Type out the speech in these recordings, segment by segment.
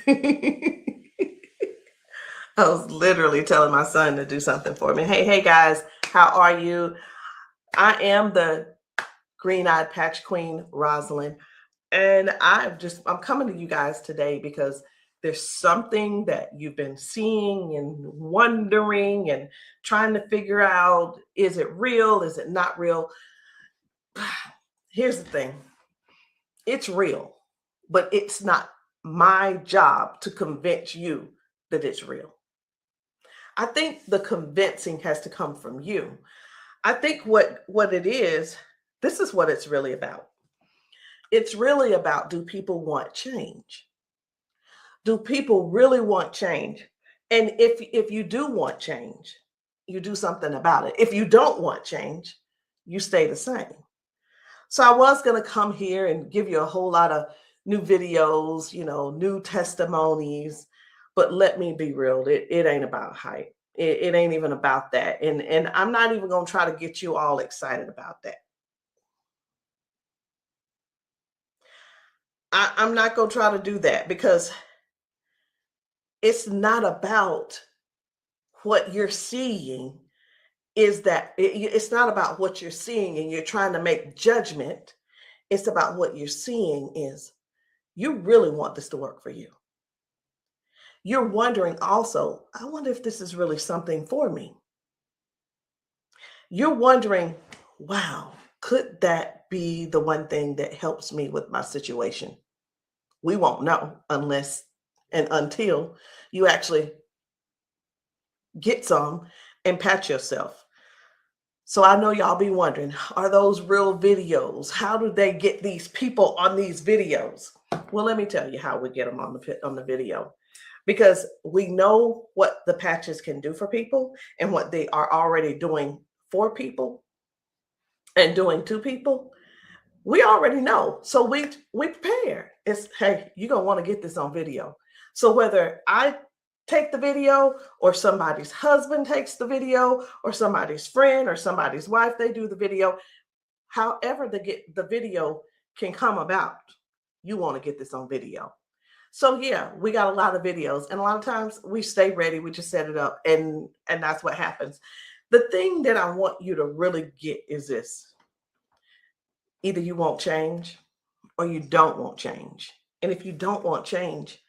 I was literally telling my son to do something for me. Hey guys, how are you? I am the green-eyed patch queen, Rosalind, and I'm coming to you guys today because there's something that you've been seeing and wondering and trying to figure out, is it real? Is it not real? Here's the thing. It's real, but it's not my job to convince you that it's real. I think the convincing has to come from you. I think what it is, this is what it's really about. It's really about, do people want change? Do people really want change? And if you do want change, you do something about it. If you don't want change, you stay the same. So I was going to come here and give you a whole lot of new videos, new testimonies, but let me be real, it ain't about hype. It ain't even about that. And I'm not even going to try to get you all excited about that. I'm not going to try to do that because it's not about what you're seeing. It's not about what you're seeing and you're trying to make judgment. It's about what you're seeing is you really want this to work for you. You're wondering also, I wonder if this is really something for me. You're wondering, wow, could that be the one thing that helps me with my situation? We won't know unless and until you actually get some and pat yourself. So I know y'all be wondering, are those real videos? How do they get these people on these videos? Well, let me tell you how we get them on the video. Because we know what the patches can do for people and what they are already doing for people and doing to people. We already know. So we prepare. It's, hey, you're going to want to get this on video. So whether I take the video or somebody's husband takes the video or somebody's friend or somebody's wife, they do the video, however the video can come about, you want to get this on video. So yeah, we got a lot of videos, and a lot of times we stay ready. We just set it up, and that's what happens. The thing that I want you to really get is this: either you won't change, or you don't want change. And if you don't want change,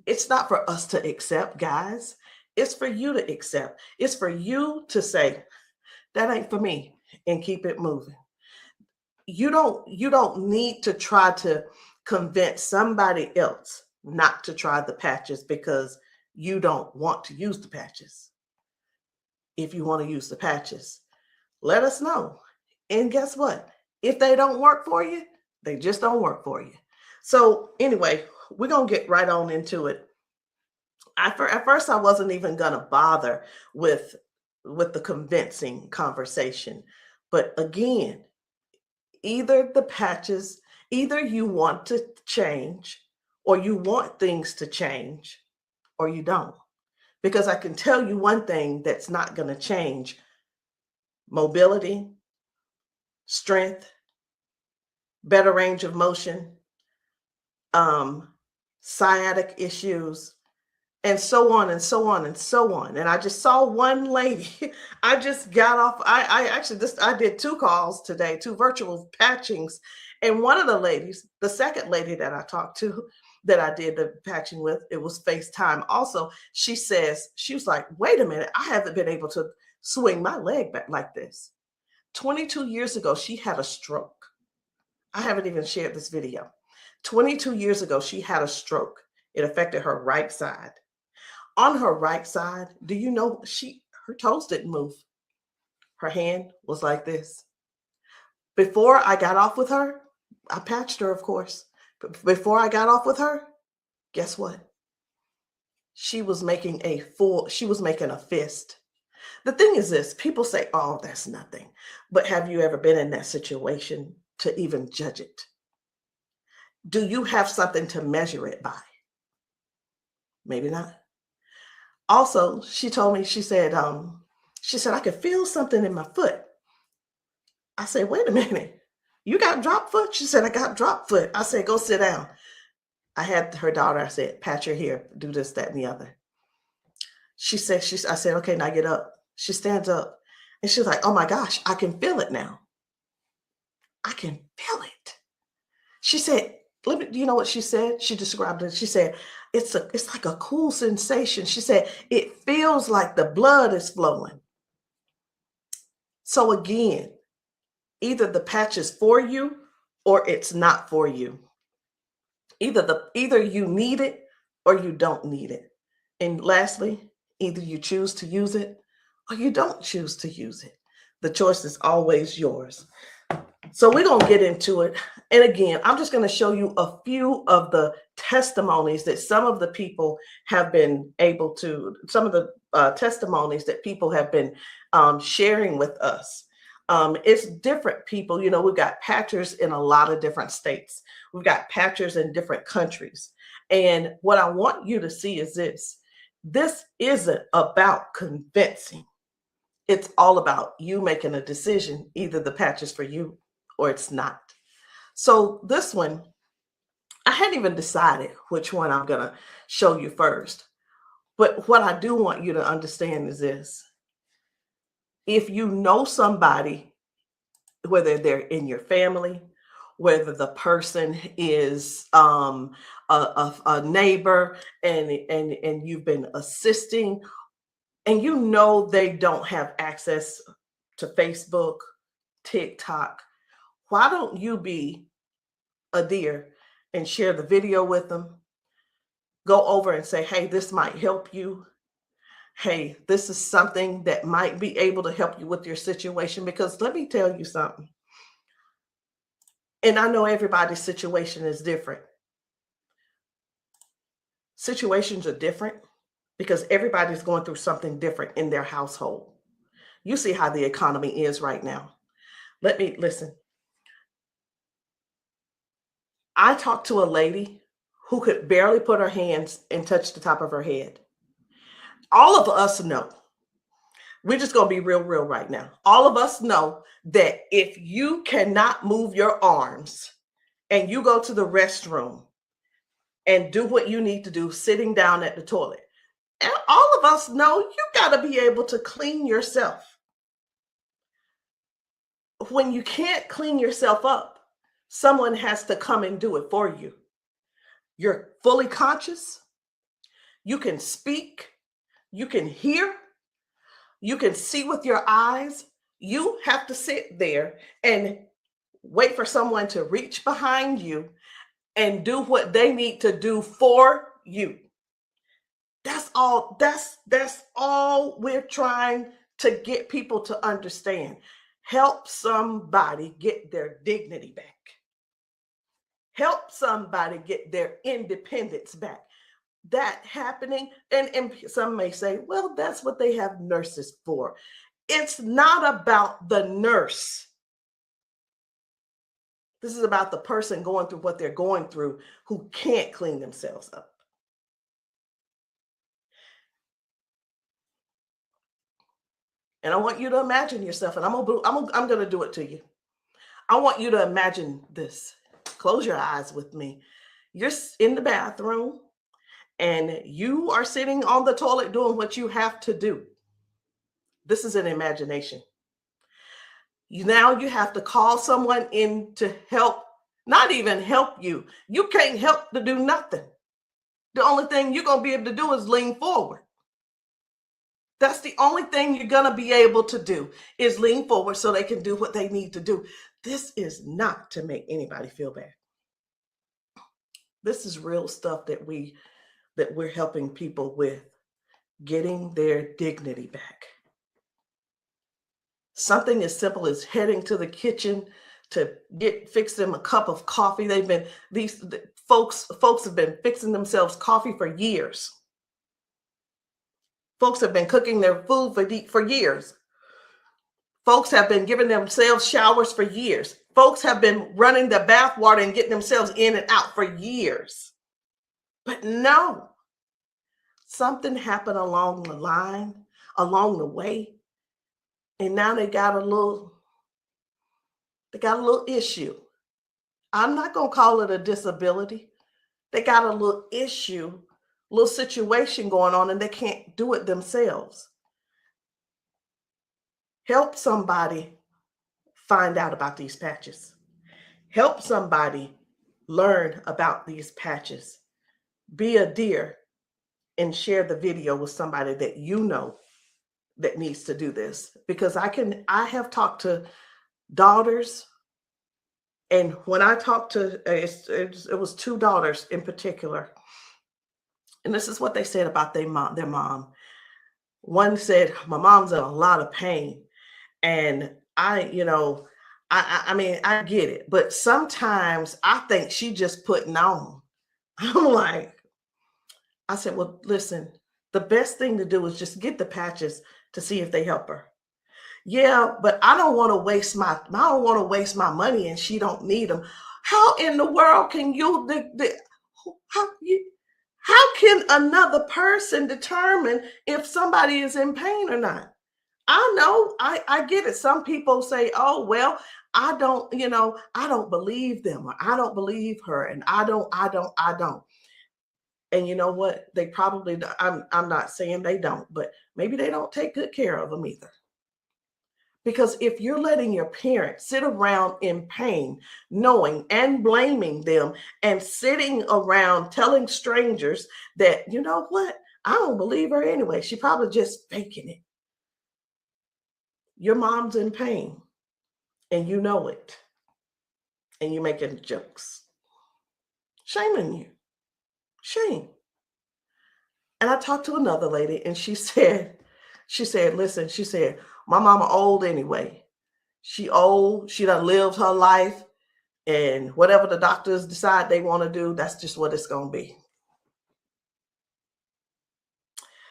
it's not for us to accept, guys. It's for you to accept. It's for you to say, that ain't for me, and keep it moving. You don't need to try to convince somebody else not to try the patches because you don't want to use the patches. If you want to use the patches, let us know. And guess what? If they don't work for you, they just don't work for you. So anyway, we're going to get right on into it. At first, I wasn't even going to bother with the convincing conversation. But again, either the patches, either you want to change or you want things to change or you don't. Because I can tell you one thing that's not going to change: mobility, strength, better range of motion, sciatic issues, and so on and so on and so on. And I just saw one lady. I just got off. I did 2 calls today, 2 virtual patchings. And one of the ladies, the second lady that I talked to, that I did the patching with, it was FaceTime also. She was like, wait a minute, I haven't been able to swing my leg back like this. 22 years ago, she had a stroke. I haven't even shared this video. 22 years ago, she had a stroke. It affected her right side. On her right side, do you know her toes didn't move? Her hand was like this. Before I got off with her, I patched her, of course. But before I got off with her, guess what? She was making a fist. The thing is this: people say, oh, that's nothing. But have you ever been in that situation to even judge it? Do you have something to measure it by? Maybe not. Also, she told me, she said, I could feel something in my foot. I said, wait a minute, you got drop foot? She said, I got drop foot. I said, go sit down. I had her daughter, I said, pat your hair, do this, that, and the other. I said, okay, now get up. She stands up and she's like, oh my gosh, I can feel it now. I can feel it. She said, do you know what she said? She described it. She said, it's like a cool sensation. She said, it feels like the blood is flowing. So again, either the patch is for you or it's not for you. Either you need it or you don't need it. And lastly, either you choose to use it or you don't choose to use it. The choice is always yours. So we're going to get into it. And again, I'm just going to show you a few of the testimonies that some of the people have been able to, some of the testimonies that people have been sharing with us. It's different people. You know, we've got patchers in a lot of different states. We've got patchers in different countries. And what I want you to see is this. This isn't about convincing. It's all about you making a decision. Either the patch is for you or it's not. So this one, I hadn't even decided which one I'm going to show you first. But what I do want you to understand is this. If you know somebody, whether they're in your family, whether the person is a neighbor and you've been assisting, and you know they don't have access to Facebook, TikTok, why don't you be a dear and share the video with them? Go over and say, hey, this might help you. Hey, this is something that might be able to help you with your situation. Because let me tell you something. And I know everybody's situation is different. Situations are different because everybody's going through something different in their household. You see how the economy is right now. Listen. I talked to a lady who could barely put her hands and touch the top of her head. All of us know, we're just going to be real right now. All of us know that if you cannot move your arms and you go to the restroom and do what you need to do sitting down at the toilet, and all of us know you got to be able to clean yourself. When you can't clean yourself up, someone has to come and do it for you. You're fully conscious. You can speak. You can hear. You can see with your eyes. You have to sit there and wait for someone to reach behind you and do what they need to do for you. That's all. That's all we're trying to get people to understand. Help somebody get their dignity back. Help somebody get their independence back. That happening, and some may say, well, that's what they have nurses for. It's not about the nurse. This is about the person going through what they're going through who can't clean themselves up. And I want you to imagine yourself, and I'm going to do it to you. I want you to imagine this. Close your eyes with me. You're in the bathroom and you are sitting on the toilet doing what you have to do. This is an imagination. Now you have to call someone in to help, not even help you. You can't help to do nothing. The only thing you're going to be able to do is lean forward. That's the only thing you're going to be able to do is lean forward so they can do what they need to do. This is not to make anybody feel bad. This is real stuff that we're helping people with, getting their dignity back. Something as simple as heading to the kitchen to fix them a cup of coffee. These folks have been fixing themselves coffee for years. Folks have been cooking their food for years. Folks have been giving themselves showers for years. Folks have been running the bath water and getting themselves in and out for years. But no, something happened along the line, along the way, and now they got a little issue. I'm not going to call it a disability They got a little issue, little situation going on, and they can't do it themselves. Help somebody find out about these patches. Help somebody learn about these patches. Be a dear and share the video with somebody that you know that needs to do this. Because I have talked to daughters, and when I talked to, it was two daughters in particular, and this is what they said about their mom. One said, my mom's in a lot of pain. And I mean, I get it, but sometimes I think she just putting on. I'm like, I said, well, listen, the best thing to do is just get the patches to see if they help her. Yeah, but I don't want to waste my money and she don't need them. How in the world can how you how can another person determine if somebody is in pain or not? I know, I get it. Some people say, oh, well, I don't believe them, or I don't believe her, and I don't. And you know what? They probably, I'm not saying they don't, but maybe they don't take good care of them either. Because if you're letting your parents sit around in pain, knowing and blaming them, and sitting around telling strangers that, you know what, I don't believe her anyway, she probably just faking it. Your mom's in pain and you know it, and you're making jokes. Shame on you. Shame. And I talked to another lady and listen, she said, my mama old anyway. She old, she done lived her life, and whatever the doctors decide they want to do, that's just what it's going to be.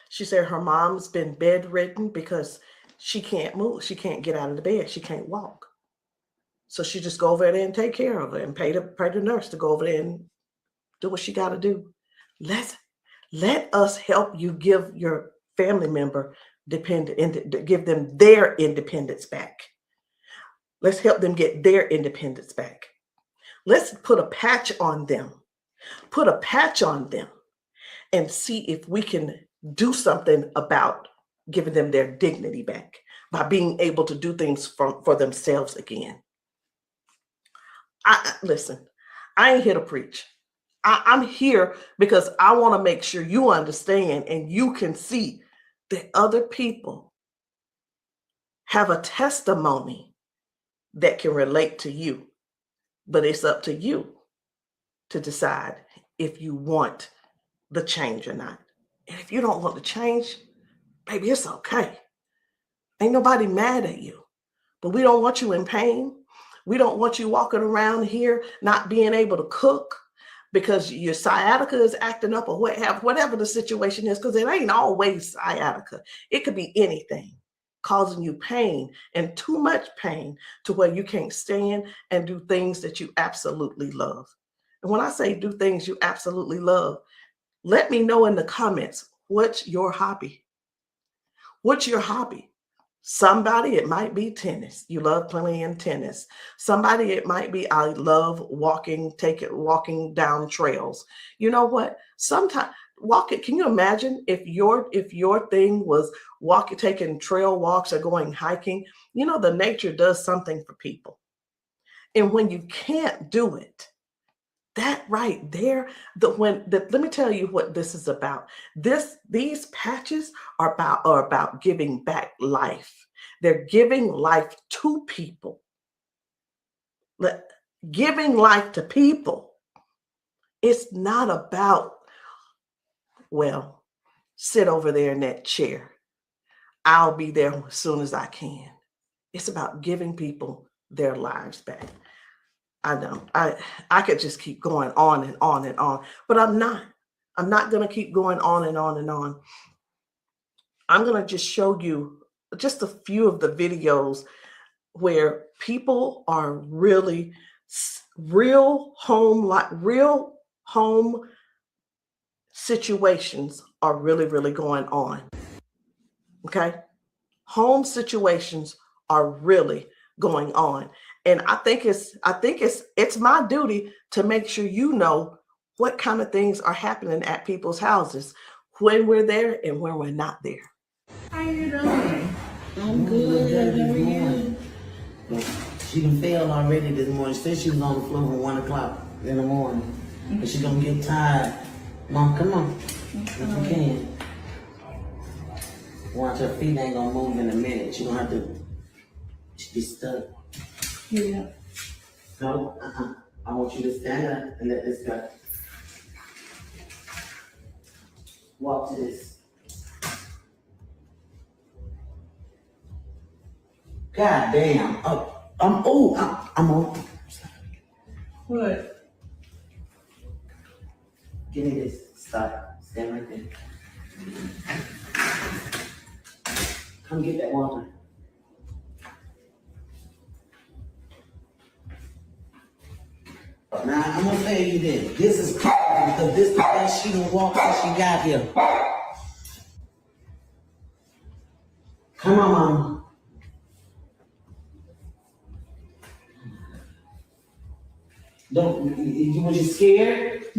She said her mom's been bedridden because she can't move. She can't get out of the bed. She can't walk. So she just go over there and take care of her and pay the nurse to go over there and do what she got to do. Let us help you give your family member give them their independence back. Let's help them get their independence back. Let's put a patch on them. Put a patch on them and see if we can do something about giving them their dignity back by being able to do things for themselves again. Listen, I ain't here to preach. I'm here because I want to make sure you understand and you can see that other people have a testimony that can relate to you. But it's up to you to decide if you want the change or not. And if you don't want the change, baby, it's okay. Ain't nobody mad at you. But we don't want you in pain. We don't want you walking around here not being able to cook because your sciatica is acting up, or whatever the situation is, because it ain't always sciatica. It could be anything causing you pain, and too much pain to where you can't stand and do things that you absolutely love. And when I say do things you absolutely love, let me know in the comments, what's your hobby? What's your hobby? Somebody, it might be tennis. You love playing tennis. Somebody, it might be, I love walking down trails. You know what? Sometimes walking, can you imagine if your thing was taking trail walks or going hiking? You know, the nature does something for people. And when you can't do it, that right there, let me tell you what this is about. These patches are about giving back life. They're giving life to people. Giving life to people. It's not about, well, sit over there in that chair. I'll be there as soon as I can. It's about giving people their lives back. I know I could just keep going on and on and on, but I'm not going to keep going on and on and on. I'm going to just show you just a few of the videos where people are really real home situations are really going on. Okay? Home situations are really going on. And I think it's my duty to make sure you know what kind of things are happening at people's houses when we're there and when we're not there. How you doing? I'm good. How are you? She done failed already this morning. She said she was on the floor from 1 o'clock in the morning. But she gonna get tired. Mom, come on. If you can. Watch, her feet ain't gonna move in a minute. She gonna have to be stuck. Yeah. No, I want you to stand up and let this go. Walk to this. God damn. I'm on. What? Give me this. Stop. Stand right there. Come get that water. Now, I'm gonna tell you this. This is critical because this is the best she done walked since she got here. Come on, Mama. Was you scared? I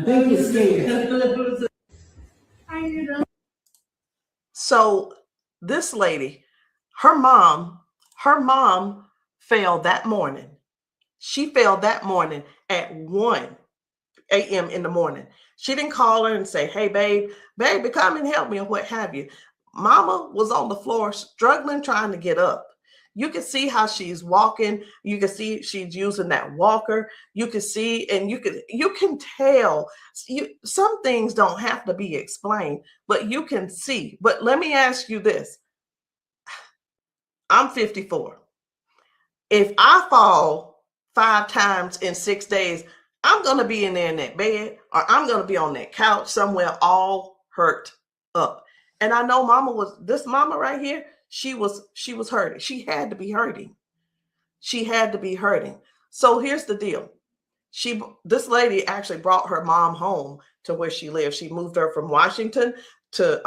think you're scared. How you doing? So this lady, her mom fell that morning. She fell that morning at 1 a.m. in the morning. She didn't call her and say, hey, baby, come and help me, or what have you. Mama was on the floor struggling, trying to get up. You can see how she's walking. You can see she's using that walker. You can see, and you can tell. Some things don't have to be explained, but you can see. But let me ask you this. I'm 54. If I fall 5 times in 6 days, I'm going to be in there in that bed, or I'm going to be on that couch somewhere all hurt up. And I know this mama right here, she was hurting. She had to be hurting. She had to be hurting. So here's the deal. This lady actually brought her mom home to where she lived. She moved her from Washington to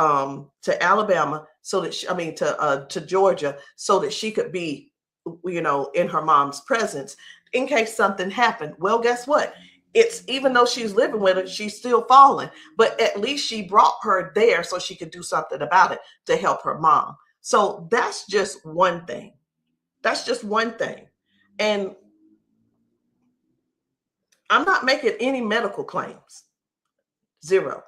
Alabama to Georgia, so that she could be, in her mom's presence in case something happened. Well, guess what? It's, even though she's living with her, she's still falling, but at least she brought her there so she could do something about it to help her mom. So that's just one thing. That's just one thing. And I'm not making any medical claims. Zero.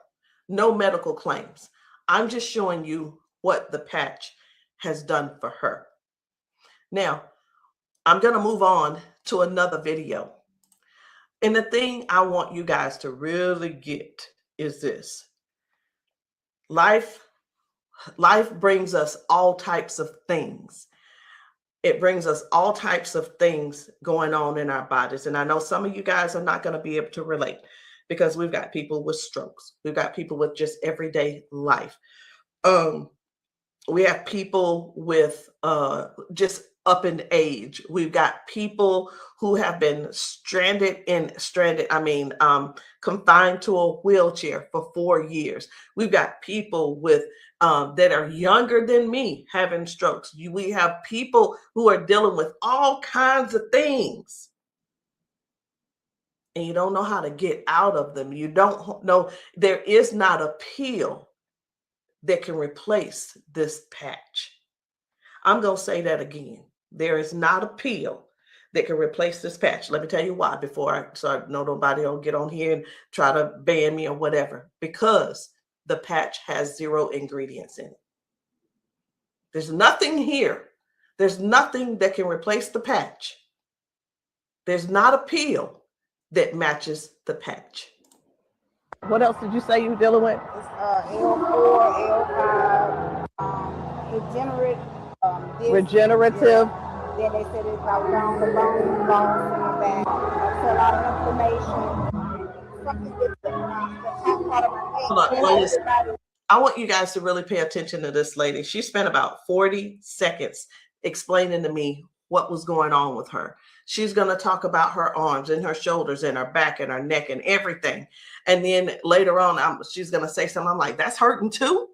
No medical claims. I'm just showing you what the patch has done for her. Now, I'm going to move on to another video. And the thing I want you guys to really get is this. Life brings us all types of things. It brings us all types of things going on in our bodies. And I know some of you guys are not going to be able to relate, because we've got people with strokes. We've got people with just everyday life. We have people with just up in age. We've got people who have been confined to a wheelchair for 4 years. We've got people with that are younger than me having strokes. We have people who are dealing with all kinds of things, and you don't know how to get out of them. You don't know. There is not a pill that can replace this patch. I'm going to say that again. There is not a pill that can replace this patch. Let me tell you why, so I know nobody will get on here and try to ban me or whatever. Because the patch has 0 ingredients in it. There's nothing here. There's nothing that can replace the patch. There's not a pill that matches the patch. What else did you say you were dealing with? It's L4, L5, Regenerative. Yeah. Then they said it's about down the bone, loss in the back. That's a lot of inflammation. Something that's part of my head. I want you guys to really pay attention to this lady. She spent about 40 seconds explaining to me what was going on with her. She's going to talk about her arms and her shoulders and her back and her neck and everything. And then later on, she's going to say something. I'm like, that's hurting too,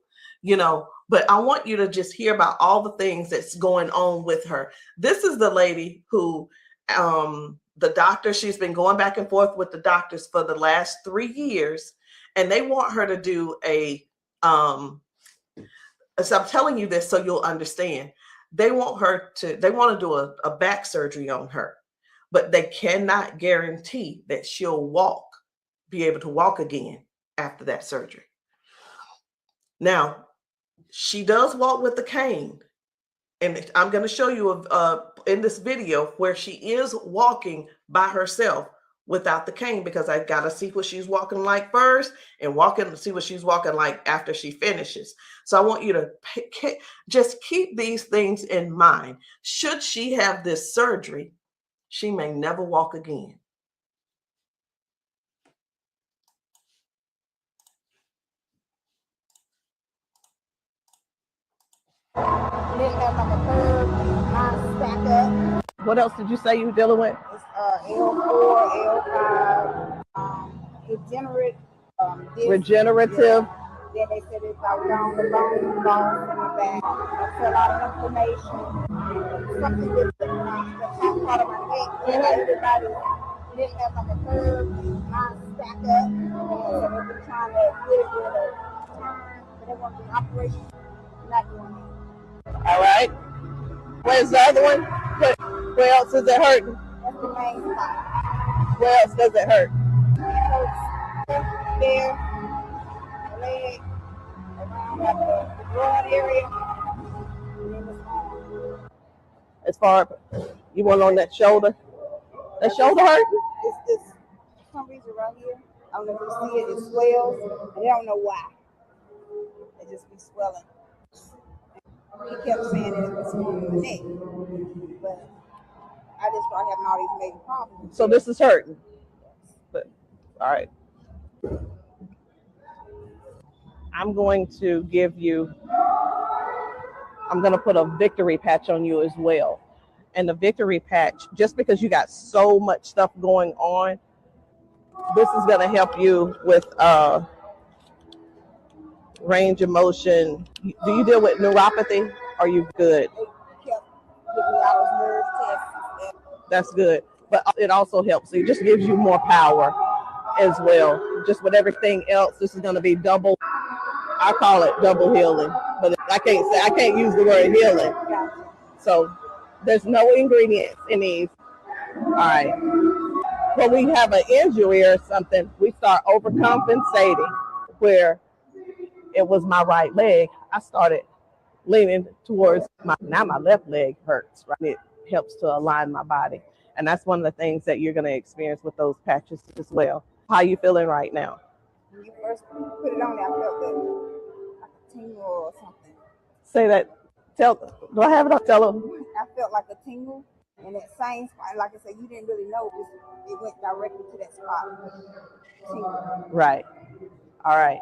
but I want you to just hear about all the things that's going on with her. This is the lady who the doctor, she's been going back and forth with the doctors for the last 3 years, and they want her to do a so I'm telling you this so you'll understand. They want to do a back surgery on her, but they cannot guarantee that she'll be able to walk again after that surgery. Now, she does walk with the cane, and I'm going to show you in this video where she is walking by herself without the cane, because I got to see what she's walking like first and see what she's walking like after she finishes. So I want you to just keep these things in mind. Should she have this surgery, she may never walk again. What else did you say you were dealing with? It's L4, L5, regenerative. Yeah. Then they said it's out down the bone back. That's a lot of inflammation. Something with the top part of my neck. Everybody didn't have like a curve, mine stack up. So they've been trying to get it with a turn, but they want the operation. Not doing it. All right. Where's the other one? Where else is it hurting? That's the main spot. Where else does it hurt? It hurts there, leg, around like the broad area, and then it's on. As far you want on that shoulder? That shoulder hurt? It's this, for some reason right here. I don't know if you see it, it swells, and I don't know why. It just be swelling. He kept saying that it was on the neck, but I just started having all these major problems. So this is hurting. But, all right. I'm going to put a victory patch on you as well. And the victory patch, just because you got so much stuff going on, this is going to help you with range of motion. Do you deal with neuropathy? Are you good? They kept giving me all those nerve tests. That's good. But it also helps. It just gives you more power as well. Just with everything else, this is going to be double. I call it double healing, but I can't use the word healing. So there's no ingredients in these. All right. When we have an injury or something, we start overcompensating. Where it was my right leg, I started leaning towards now my left leg hurts, right? It helps to align my body. And that's one of the things that you're going to experience with those patches as well. How are you feeling right now? When you first put it on, I felt like a tingle or something. Say that. Do I have it up? Tell them. I felt like a tingle, and that same spot, like I said, you didn't really know it went directly to that spot. Tingle. Right. All right.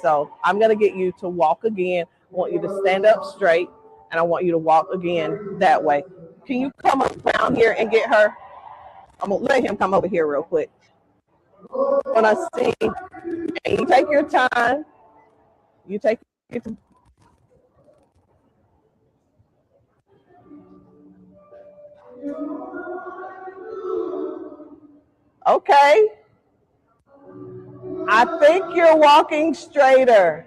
So I'm going to get you to walk again. I want you to stand up straight, and I want you to walk again that way. Can you come up around here and get her? I'm going to let him come over here real quick. When I sing, and you take your time. You take your time. Okay. I think you're walking straighter.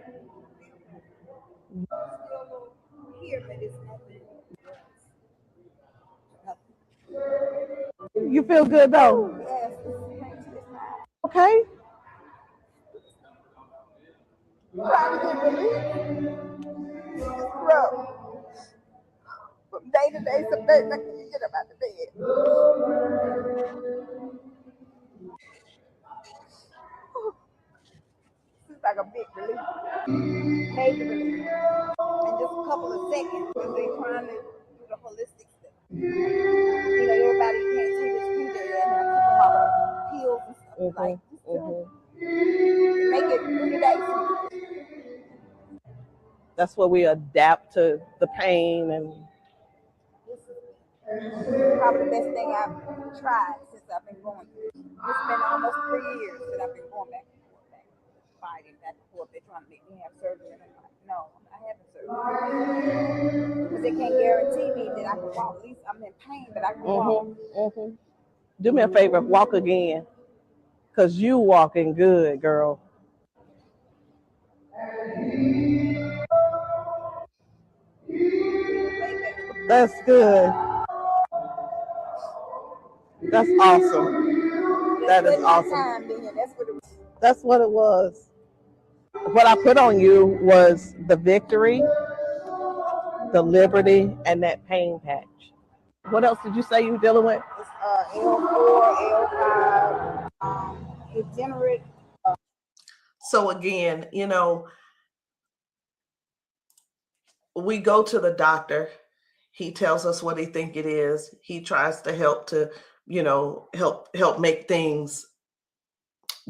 You feel good though? Okay. From day to day, some days I can't get up out of bed. It's like a big relief, major relief, in just a couple of seconds because they're trying to do the holistic stuff. You know, everybody can't see this future and have to all the pills and stuff like make it 3 days. That's where we adapt to the pain and. This is probably the best thing I've tried since I've been going through. It's been almost 3 years that I've been going back and forth, fighting back and forth. They're trying to make me have surgery, and I'm like, no, I haven't surgery because they can't guarantee me that I can walk. At least I'm in pain, but I can walk. Do me a favor, walk again, because you walking good, girl. That's good. That's awesome. That is awesome. That's what it was. What I put on you was the victory, the liberty, and that pain patch. What else did you say you were dealing with? It's L4, L5, degenerate. So again, we go to the doctor. He tells us what he think it is. He tries to help to, help make things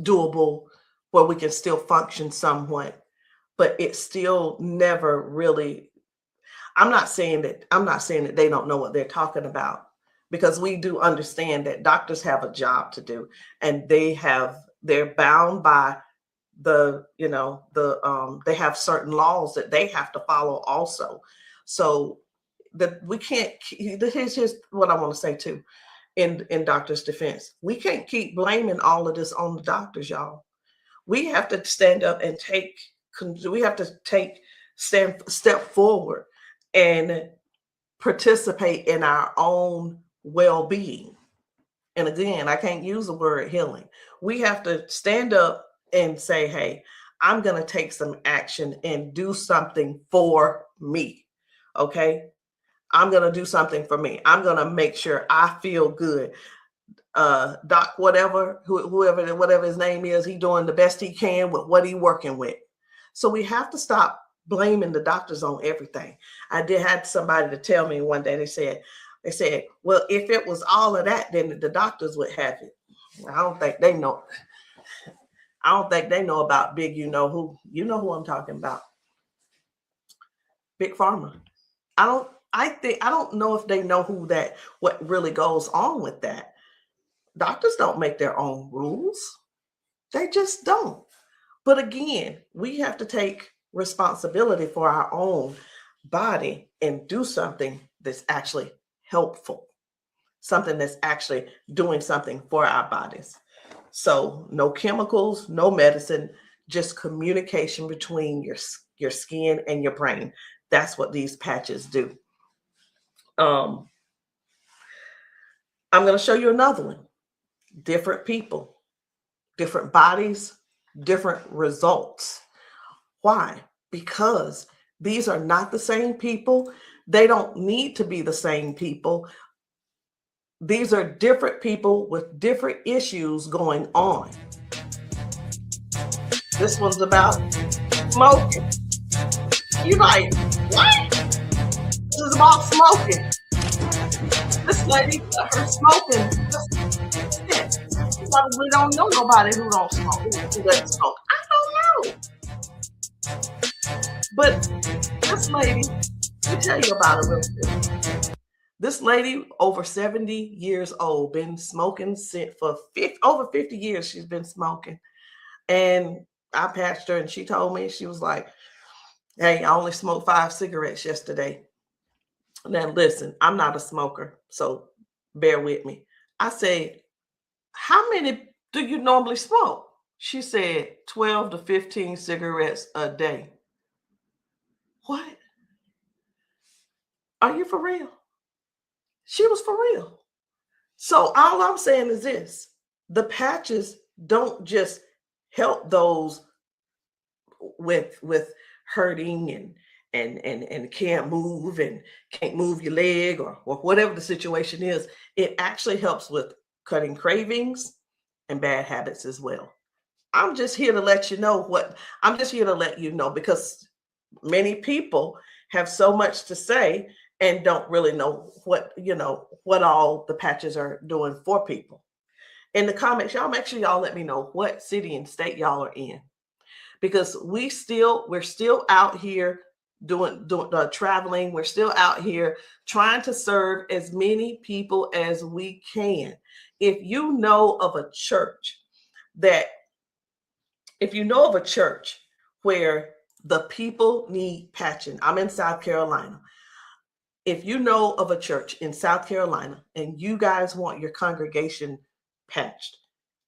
doable where we can still function somewhat, but it's still never really. I'm not saying that they don't know what they're talking about, because we do understand that doctors have a job to do, and they're bound by they have certain laws that they have to follow also. So that we can't. Here's what I want to say too, in doctors' defense. We can't keep blaming all of this on the doctors, y'all. We have to stand up and step forward and participate in our own well-being. And again, I can't use the word healing. We have to stand up and say, hey, I'm going to take some action and do something for me. Okay. I'm going to do something for me. I'm going to make sure I feel good. Doc, whatever his name is, he doing the best he can with what he working with. So we have to stop blaming the doctors on everything. I had somebody to tell me one day, they said, well, if it was all of that, then the doctors would have it. I don't think they know. I don't think they know about big, you know who I'm talking about. Big Pharma. I don't know if they know what really goes on with that. Doctors don't make their own rules. They just don't. But again, we have to take responsibility for our own body and do something that's actually helpful, something that's actually doing something for our bodies. So no chemicals, no medicine, just communication between your skin and your brain. That's what these patches do. I'm going to show you another one. Different people, different bodies, different results. Why? Because these are not the same people. They don't need to be the same people. These are different people with different issues going on. This one's about smoking. You're like, what? This is about smoking. This lady, her smoking. You probably don't know nobody who don't smoke, who doesn't smoke. I don't know. But this lady, let me tell you about her real quick. This lady, over 70 years old, been smoking for over 50 years. She's been smoking. And I patched her, and she told me, she was like, hey, I only smoked 5 cigarettes yesterday. Now, listen, I'm not a smoker, so bear with me. I said, how many do you normally smoke? She said 12 to 15 cigarettes a day. What? Are you for real? She was for real. So all I'm saying is this: the patches don't just help those with hurting and can't move and can't move your leg or whatever the situation is. It actually helps with cutting cravings and bad habits as well. I'm just here to let you know because many people have so much to say and don't really know what all the patches are doing for people. In the comments, y'all make sure y'all let me know what city and state y'all are in, because we're still out here doing traveling. We're still out here trying to serve as many people as we can. If you know of a church where the people need patching, I'm in South Carolina. if you know of a church in South Carolina and you guys want your congregation patched,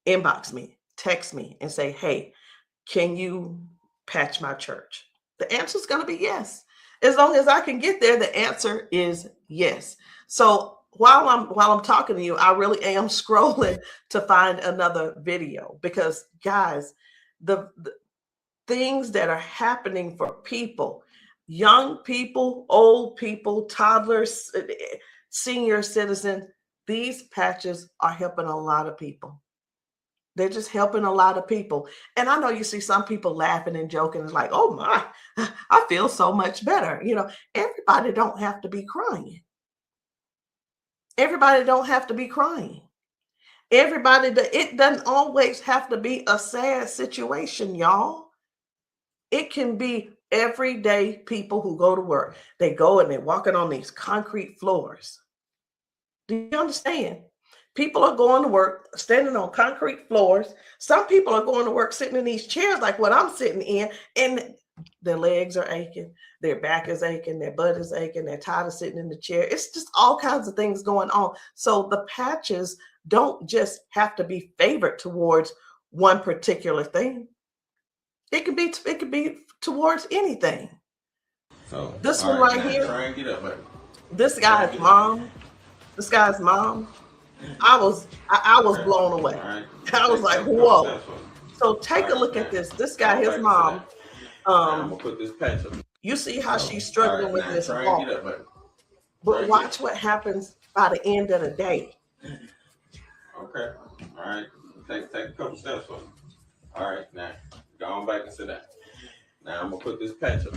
inbox me, text me, and say, hey, can you patch my church? The answer is going to be yes. As long as I can get there, the answer is yes. So while I'm talking to you, I really am scrolling to find another video, because guys, the things that are happening for people, young people, old people, toddlers, senior citizens, these patches are helping a lot of people. They're just helping a lot of people. And I know you see some people laughing and joking. It's like, oh my, I feel so much better. You know, everybody don't have to be crying. Everybody don't have to be crying. It doesn't always have to be a sad situation, y'all. It can be everyday people who go to work. They go and they're walking on these concrete floors. Do you understand? People are going to work standing on concrete floors. Some people are going to work sitting in these chairs like what I'm sitting in, and their legs are aching, their back is aching, their butt is aching, they're tired of sitting in the chair. It's just all kinds of things going on. So the patches don't just have to be favored towards one particular thing. It could be towards anything. So this one right here, try and get up, baby. This guy's mom, I was blown away. Right. I was like, whoa. So take a look at this. This guy, his mom, I'm gonna put this patch up. you see how she's struggling with this try walk. and get up, baby. But watch what happens by the end of the day. Okay. All right. Take a couple steps for me. All right. Now go on back and sit down. Now I'm gonna put this patch up.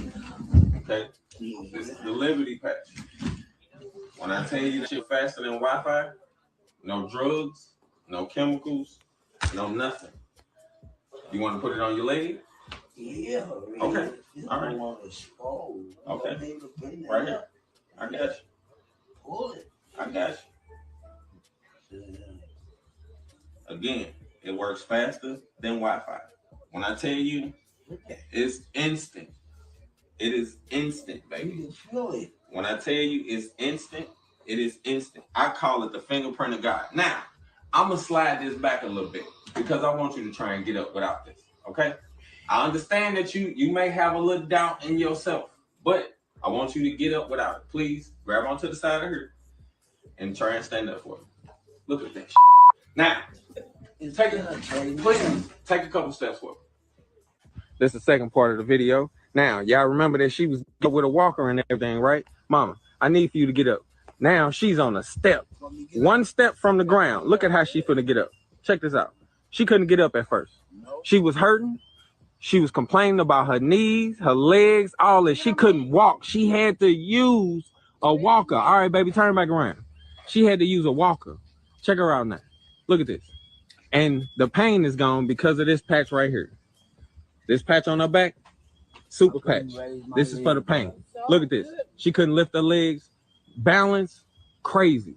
Okay. This is the Liberty patch. When I tell you that you're faster than Wi-Fi, no drugs, no chemicals, no nothing. You want to put it on your leg? Yeah. Okay. All right. Okay. Right here. I got you. Pull it. I got you. Again, it works faster than Wi-Fi. When I tell you, it's instant. It is instant, baby. You can feel it. When I tell you it's instant, it is instant. I call it the fingerprint of God. Now, I'm going to slide this back a little bit because I want you to try and get up without this, okay? I understand that you may have a little doubt in yourself, but I want you to get up without it. Please grab onto the side of her and try and stand up for me. Look at that shit. Now, take a couple steps forward. This is the second part of the video. Now, y'all remember that she was with a walker and everything, right? Mama, I need for you to get up. Now, she's on a step. One step from the ground. Look at how she's finna get up. Check this out. She couldn't get up at first. She was hurting. She was complaining about her knees, her legs, all this. She couldn't walk. She had to use a walker. All right, baby, turn back around. She had to use a walker. Check her out now. Look at this. And the pain is gone because of this patch right here. This patch on her back, super patch. This is for the pain. Look at this. She couldn't lift her legs. Balance, crazy.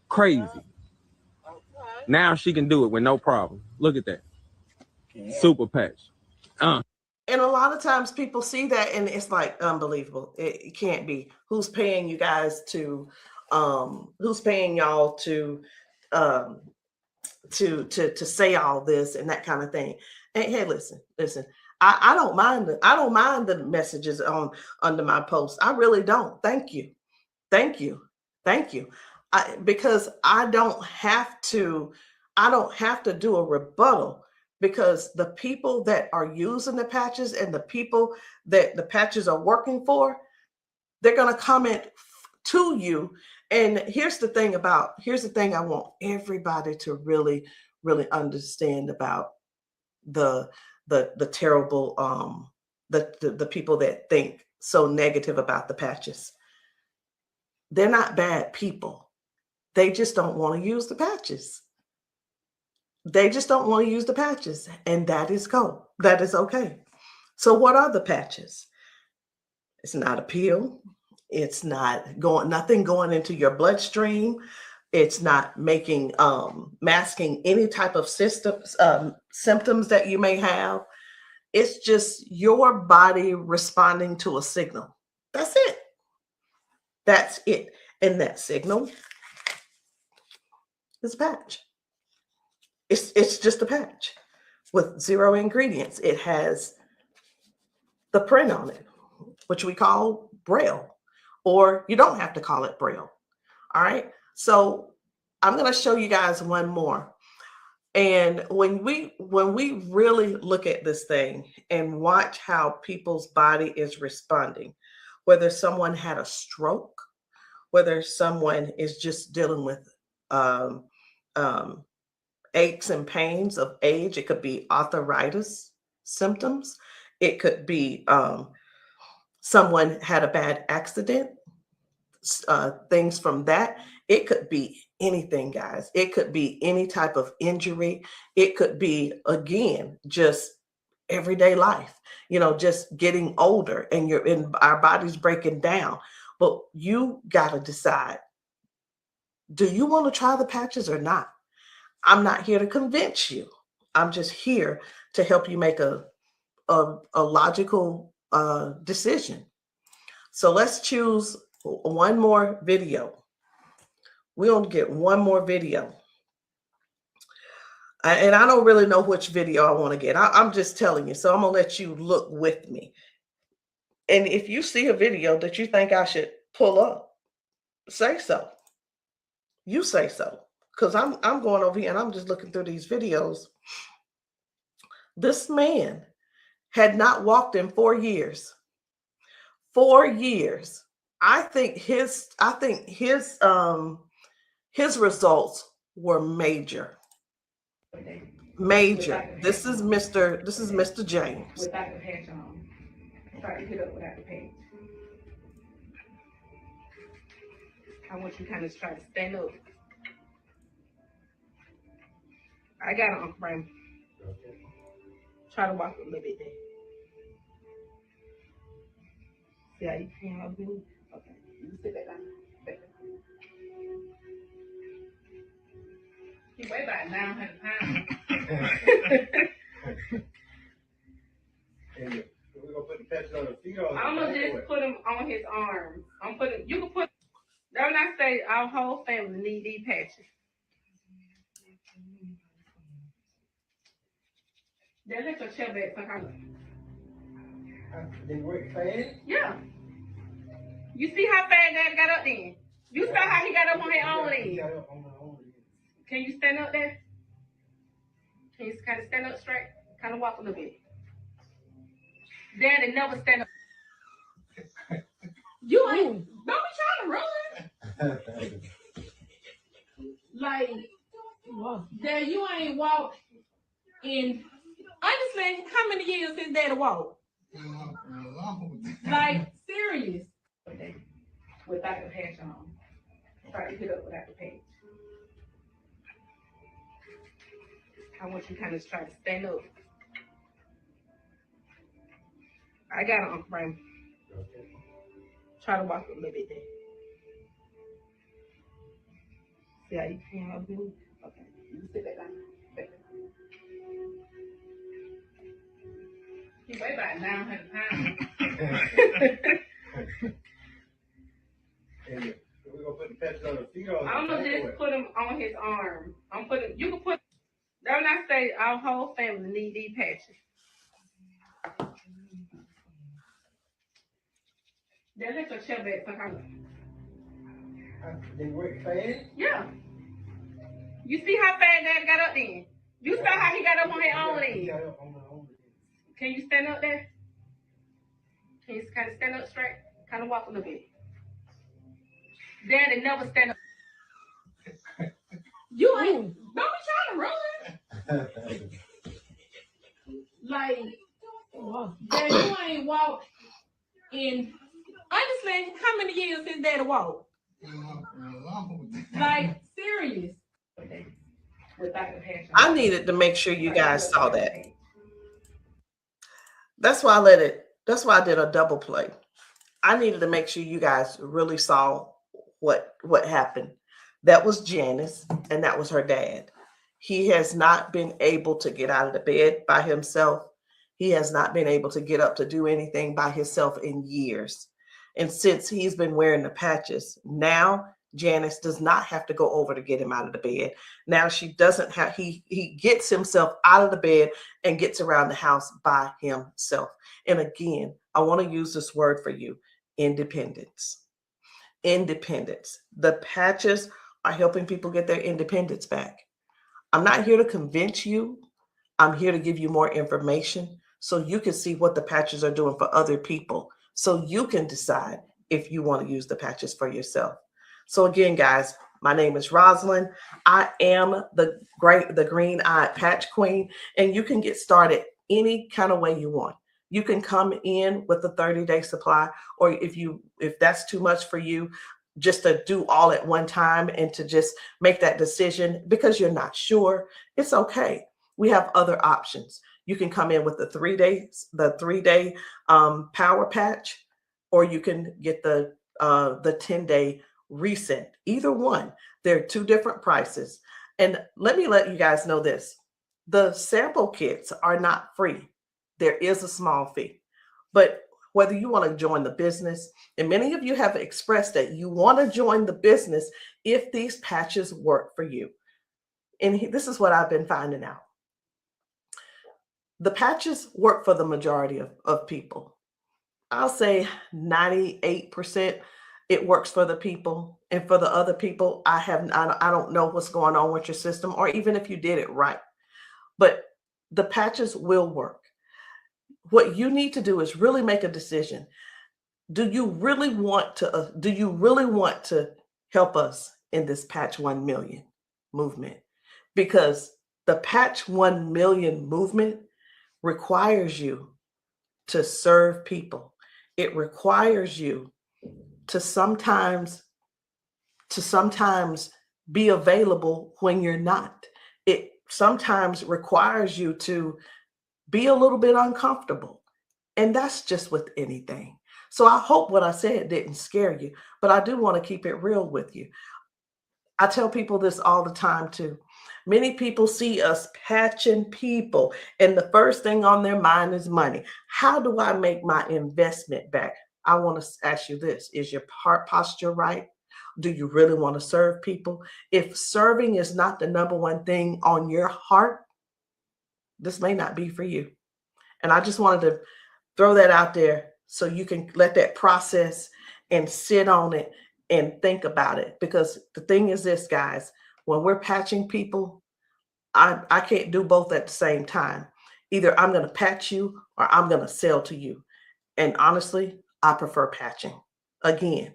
Crazy. Now she can do it with no problem. Look at that. Super patch. And a lot of times people see that and it's like unbelievable. It can't be. Who's paying you guys to who's paying y'all to say all this and that kind of thing. And hey, listen. I don't mind the messages under my post. I really don't. Thank you. Because I don't have to do a rebuttal, because the people that are using the patches and the people that the patches are working for, they're going to comment to you. And here's the thing I want everybody to really, really understand about the terrible, the people that think so negative about the patches. They're not bad people. They just don't want to use the patches. And that is okay. So what are the patches? It's not a pill. It's nothing going into your bloodstream. It's not masking any type of symptoms that you may have. It's just your body responding to a signal. That's it. That's it. And that signal is a patch. It's just a patch with 0 ingredients. It has the print on it, which we call Braille, or you don't have to call it Braille. All right. So I'm going to show you guys one more. And when we really look at this thing and watch how people's body is responding, whether someone had a stroke, whether someone is just dealing with aches and pains of age, it could be arthritis symptoms, it could be someone had a bad accident, things from that. It could be anything, guys. It could be any type of injury. It could be, again, just everyday life, just getting older and our body's breaking down. But you got to decide, do you want to try the patches or not? I'm not here to convince you. I'm just here to help you make a logical decision. So let's choose one more video. We only get one more video. And I don't really know which video I want to get. I'm just telling you. So I'm going to let you look with me. And if you see a video that you think I should pull up, say so. You say so. Because I'm going over here and I'm just looking through these videos. This man had not walked in 4 years. 4 years. I think his results were major. Major. This is Mr. James. Without the patch on. Try to get up without the patch. I want you to kind of try to stand up. I got it, Uncle Brian. Try to walk a little bit there. See how you can help me? Okay. You sit back down. Back down. He weigh about 900 pounds. And we're gonna put the patches on the feet or I'm gonna just put them on his arms. You can put, that's when I say our whole family need these patches. Then let your chair back some they work fast. Yeah. You see how fast Dad got up then? You saw how he got up on his own He leg. got up on my own leg. Can you stand up there? Can you kind of stand up straight? Kind of walk a little bit. Daddy never stand up. You ain't, don't be trying to run. Like, Dad, you ain't walked in, honestly, how many years since Daddy walked? Like, serious. Without the patch on. Try to get up without the patch. I want you to kind of try to stand up. I got it, Uncle Brian. Try to walk a little bit there. See how you can help me? Okay. You sit back down. Back down. He weigh about 900 pounds. And we're gonna put the patches on the feet or I'm gonna just put them on his arm. You can put, that's when I say our whole family need these patches. Then let your chair back some they work fast. Yeah. You see how fast Dad got up then? You saw how he got up on his own He leg. got up on my own leg. Can you stand up there? Can you kind of stand up straight? Kind of walk a little bit. Daddy never stand up. You ain't, don't be trying to run. Like, Dad, you ain't walked in, honestly, how many years since Daddy walked? Like, serious. Without the patch on. I needed to make sure you guys saw that. That's why I did a double play. I needed to make sure you guys really saw what happened. That was Janice, and that was her dad. He has not been able to get out of the bed by himself. He has not been able to get up to do anything by himself in years. And since he's been wearing the patches, now Janice does not have to go over to get him out of the bed. Now she doesn't have, he gets himself out of the bed and gets around the house by himself. And again, I want to use this word for you, independence. Independence. The patches are helping people get their independence back. I'm not here to convince you. I'm here to give you more information so you can see what the patches are doing for other people, so you can decide if you want to use the patches for yourself. So again, guys, my name is Rosalind. I am the green-eyed patch queen, and you can get started any kind of way you want. You can come in with a 30-day supply, or if that's too much for you, just to do all at one time and to just make that decision because you're not sure, it's okay. We have other options. You can come in with the 3-day power patch, or you can get the 10-day reset. Either one. There are two different prices. And let me let you guys know this. The sample kits are not free. There is a small fee. But whether you want to join the business, and many of you have expressed that you want to join the business if these patches work for you. And this is what I've been finding out. The patches work for the majority of people. I'll say 98% it works for the people. And for the other people, I don't know what's going on with your system, or even if you did it right. But the patches will work. What you need to do is really make a decision. Do you really want to help us in this Patch 1 Million movement? Because the Patch 1 Million movement requires you to serve people. It requires you to sometimes be available when you're not. It sometimes requires you to be a little bit uncomfortable. And that's just with anything. So I hope what I said didn't scare you, but I do want to keep it real with you. I tell people this all the time too. Many people see us patching people, and the first thing on their mind is money. How do I make my investment back? I want to ask you this. Is your heart posture right? Do you really want to serve people? If serving is not the number one thing on your heart, this may not be for you. And I just wanted to throw that out there so you can let that process and sit on it and think about it. Because the thing is this, guys, when we're patching people, I can't do both at the same time. Either I'm going to patch you or I'm going to sell to you. And honestly, I prefer patching. Again,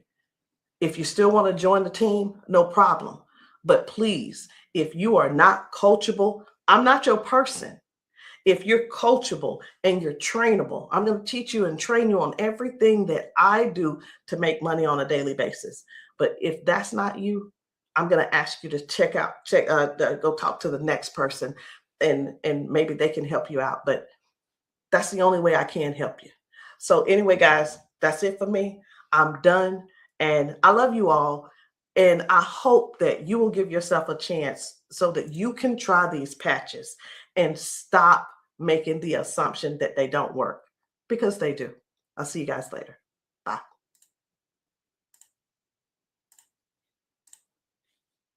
if you still want to join the team, no problem. But please, if you are not coachable, I'm not your person. If you're coachable and you're trainable, I'm going to teach you and train you on everything that I do to make money on a daily basis. But if that's not you, I'm going to ask you to go talk to the next person, and maybe they can help you out. But that's the only way I can help you. So anyway, guys, that's it for me. I'm done. And I love you all. And I hope that you will give yourself a chance so that you can try these patches and stop making the assumption that they don't work, because they do. I'll see you guys later.